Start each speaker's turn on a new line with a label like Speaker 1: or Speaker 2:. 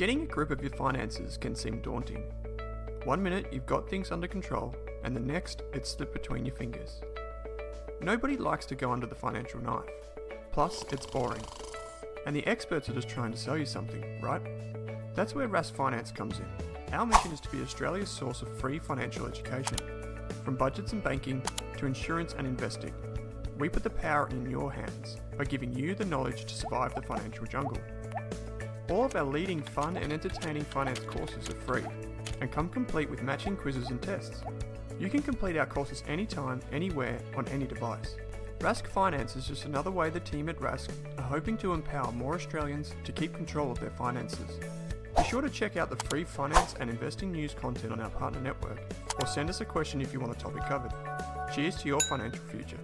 Speaker 1: Getting a grip of your finances can seem daunting. One minute you've got things under control, and the next it's slipped between your fingers. Nobody likes to go under the financial knife. Plus, it's boring. And the experts are just trying to sell you something, right? That's where Rask Finance comes in. Our mission is to be Australia's source of free financial education. From budgets and banking to insurance and investing, we put the power in your hands by giving you the knowledge to survive the financial jungle. All of our leading fun and entertaining finance courses are free and come complete with matching quizzes and tests. You can complete our courses anytime, anywhere, on any device. Rask Finance is just another way the team at Rask are hoping to empower more Australians to keep control of their finances. Be sure to check out the free finance and investing news content on our partner network, or send us a question if you want a topic covered. Cheers to your financial future.